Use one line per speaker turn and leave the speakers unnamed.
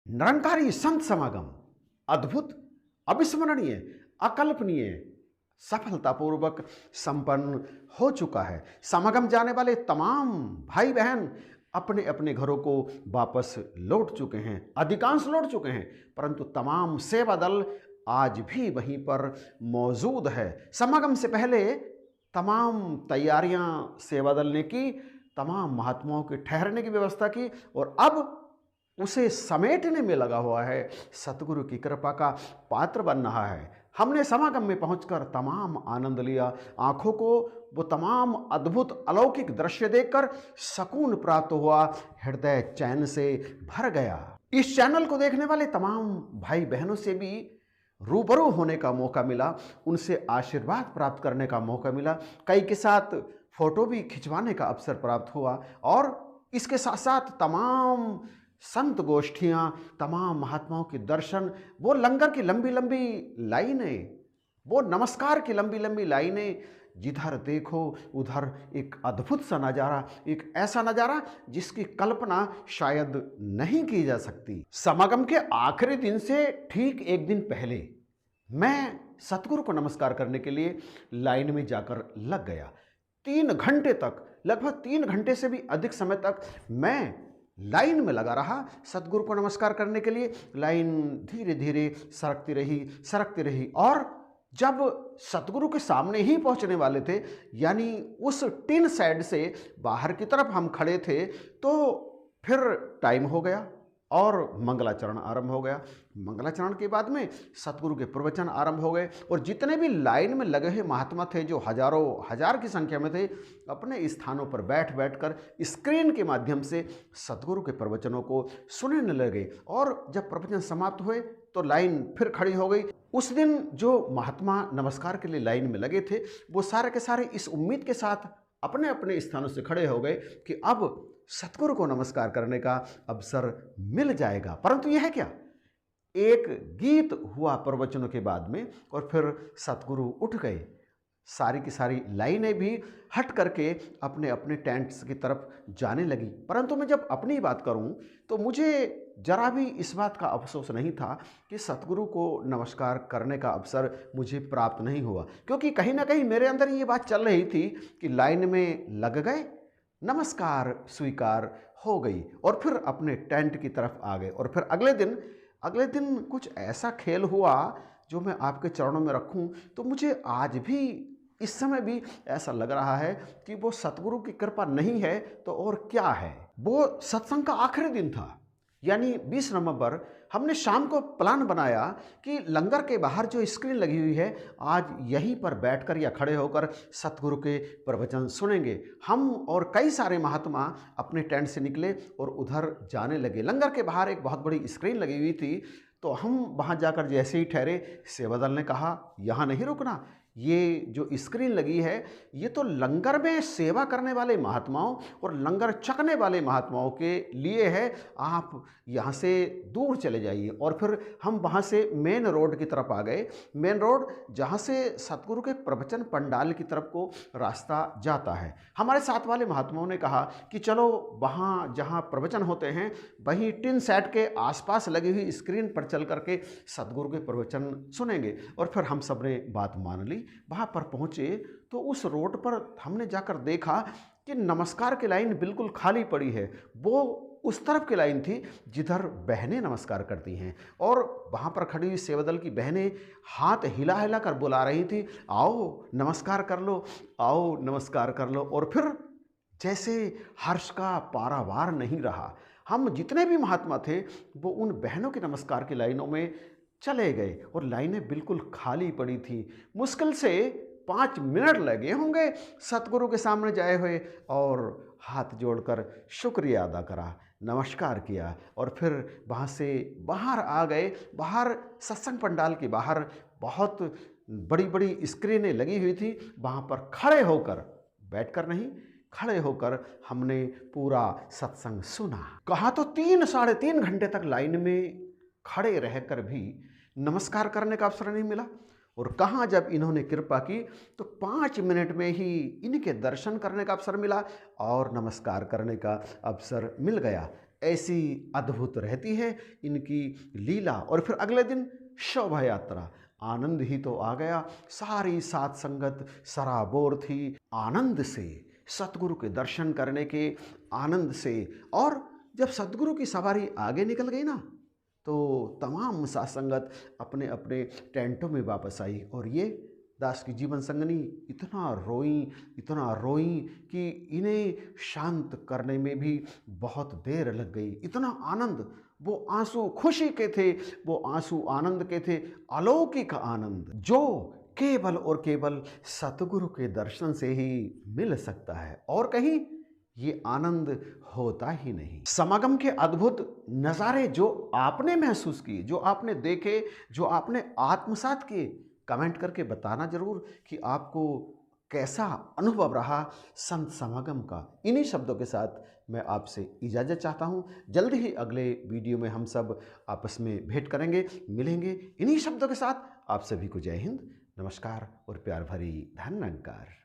निरंकारी संत समागम अद्भुत, अविस्मरणीय, अकल्पनीय, सफलतापूर्वक संपन्न हो चुका है। समागम जाने वाले तमाम भाई बहन अपने अपने घरों को वापस लौट चुके हैं, अधिकांश लौट चुके हैं, परंतु तमाम सेवा दल आज भी वहीं पर मौजूद है। समागम से पहले तमाम तैयारियां सेवा दल ने की, तमाम महात्माओं के ठहरने की व्यवस्था की और अब उसे समेटने में लगा हुआ है, सतगुरु की कृपा का पात्र बन रहा है। हमने समागम में पहुंचकर तमाम आनंद लिया, आंखों को वो तमाम अद्भुत अलौकिक दृश्य देखकर सकून प्राप्त हुआ, हृदय चैन से भर गया। इस चैनल को देखने वाले तमाम भाई बहनों से भी रूबरू होने का मौका मिला, उनसे आशीर्वाद प्राप्त करने का मौका मिला, कई के साथ फोटो भी खिंचवाने का अवसर प्राप्त हुआ और इसके साथ साथ तमाम संत गोष्ठियाँ, तमाम महात्माओं के दर्शन, वो लंगर की लंबी लंबी लाइनें, वो नमस्कार की लंबी लंबी लाइनें, जिधर देखो उधर एक अद्भुत सा नज़ारा, एक ऐसा नज़ारा जिसकी कल्पना शायद नहीं की जा सकती। समागम के आखिरी दिन से ठीक एक दिन पहले मैं सतगुरु को नमस्कार करने के लिए लाइन में जाकर लग गया। 3 घंटे तक, लगभग 3 घंटे से भी अधिक समय तक मैं लाइन में लगा रहा सतगुरु को नमस्कार करने के लिए। लाइन धीरे धीरे सरकती रही और जब सतगुरु के सामने ही पहुंचने वाले थे, यानी उस टिन साइड से बाहर की तरफ हम खड़े थे, तो फिर टाइम हो गया और मंगलाचरण आरंभ हो गया। मंगलाचरण के बाद में सतगुरु के प्रवचन आरंभ हो गए और जितने भी लाइन में लगे हुए महात्मा थे, जो हजारों हजार की संख्या में थे, अपने स्थानों पर बैठ कर स्क्रीन के माध्यम से सतगुरु के प्रवचनों को सुनने लगे। और जब प्रवचन समाप्त हुए तो लाइन फिर खड़ी हो गई। उस दिन जो महात्मा नमस्कार के लिए लाइन में लगे थे, वो सारे के सारे इस उम्मीद के साथ अपने अपने स्थानों से खड़े हो गए कि अब सतगुरु को नमस्कार करने का अवसर मिल जाएगा। परंतु यह है क्या, एक गीत हुआ प्रवचनों के बाद में और फिर सतगुरु उठ गए। सारी की सारी लाइनें भी हट करके अपने अपने टेंट्स की तरफ जाने लगी। परंतु मैं जब अपनी बात करूं तो मुझे जरा भी इस बात का अफसोस नहीं था कि सतगुरु को नमस्कार करने का अवसर मुझे प्राप्त नहीं हुआ, क्योंकि कहीं ना कहीं मेरे अंदर ये बात चल रही थी कि लाइन में लग गए, नमस्कार स्वीकार हो गई और फिर अपने टेंट की तरफ आ गए। और फिर अगले दिन कुछ ऐसा खेल हुआ जो मैं आपके चरणों में रखूं तो मुझे आज भी, इस समय भी ऐसा लग रहा है कि वो सतगुरु की कृपा नहीं है तो और क्या है। वो सत्संग का आखिरी दिन था, यानी 20 नवंबर। हमने शाम को प्लान बनाया कि लंगर के बाहर जो स्क्रीन लगी हुई है, आज यहीं पर बैठकर या खड़े होकर सतगुरु के प्रवचन सुनेंगे। हम और कई सारे महात्मा अपने टेंट से निकले और उधर जाने लगे। लंगर के बाहर एक बहुत बड़ी स्क्रीन लगी हुई थी, तो हम वहाँ जाकर जैसे ही ठहरे, सेवा दल ने कहा यहाँ नहीं रुकना, ये जो स्क्रीन लगी है ये तो लंगर में सेवा करने वाले महात्माओं और लंगर छकने वाले महात्माओं के लिए है, आप यहाँ से दूर चले जाइए। और फिर हम वहाँ से मेन रोड की तरफ आ गए। मेन रोड जहाँ से सतगुरु के प्रवचन पंडाल की तरफ को रास्ता जाता है। हमारे साथ वाले महात्माओं ने कहा कि चलो वहाँ जहाँ प्रवचन होते हैं वहीं टिन सेट के आसपास लगी हुई स्क्रीन पर चल करके सतगुरु के प्रवचन सुनेंगे। और फिर हम सब ने बात मान ली। वहाँ पर पहुँचे तो उस रोड पर हमने जाकर देखा कि नमस्कार की लाइन बिल्कुल खाली पड़ी है। वो उस तरफ की लाइन थी जिधर बहनें नमस्कार करती हैं और वहाँ पर खड़ी हुई सेवा दल की बहनें हाथ हिला हिला कर बुला रही थी, आओ नमस्कार कर लो, आओ नमस्कार कर लो। और फिर जैसे हर्ष का पारावार नहीं रहा। हम जितने भी महात्मा थे वो उन बहनों के नमस्कार की लाइनों में चले गए और लाइनें बिल्कुल खाली पड़ी थी। मुश्किल से 5 मिनट लगे होंगे सतगुरु के सामने जाए हुए और हाथ जोड़कर शुक्रिया अदा करा, नमस्कार किया और फिर वहाँ से बाहर आ गए। बाहर सत्संग पंडाल के बाहर बहुत बड़ी बड़ी स्क्रीनें लगी हुई थी। वहाँ पर खड़े होकर, बैठकर नहीं, खड़े होकर हमने पूरा सत्संग सुना। कहा तो 3-3.5 घंटे तक लाइन में खड़े रहकर भी नमस्कार करने का अवसर नहीं मिला। और कहाँ जब इन्होंने कृपा की तो 5 मिनट में ही इनके दर्शन करने का अवसर मिला और नमस्कार करने का अवसर मिल गया। ऐसी अद्भुत रहती है इनकी लीला। और फिर अगले दिन शोभा यात्रा, आनंद ही तो आ गया। सारी साथ संगत सराबोर थी आनंद से, सतगुरु के दर्शन करने के आनंद से। और जब सतगुरु की सवारी आगे निकल गई ना, तो तमाम साथ संगत अपने अपने टेंटों में वापस आई। और ये दास की जीवन संगनी इतना रोई कि इन्हें शांत करने में भी बहुत देर लग गई। इतना आनंद, वो आंसू खुशी के थे, वो आंसू आनंद के थे, अलौकिक आनंद जो केवल और केवल सतगुरु के दर्शन से ही मिल सकता है, और कहीं ये आनंद होता ही नहीं। समागम के अद्भुत नज़ारे जो आपने महसूस किए, जो आपने देखे, जो आपने आत्मसात किए, कमेंट करके बताना जरूर कि आपको कैसा अनुभव रहा संत समागम का। इन्हीं शब्दों के साथ मैं आपसे इजाज़त चाहता हूँ। जल्द ही अगले वीडियो में हम सब आपस में भेंट करेंगे, मिलेंगे। इन्हीं शब्दों के साथ आप सभी को जय हिंद, नमस्कार और प्यार भरी धन्यवाद।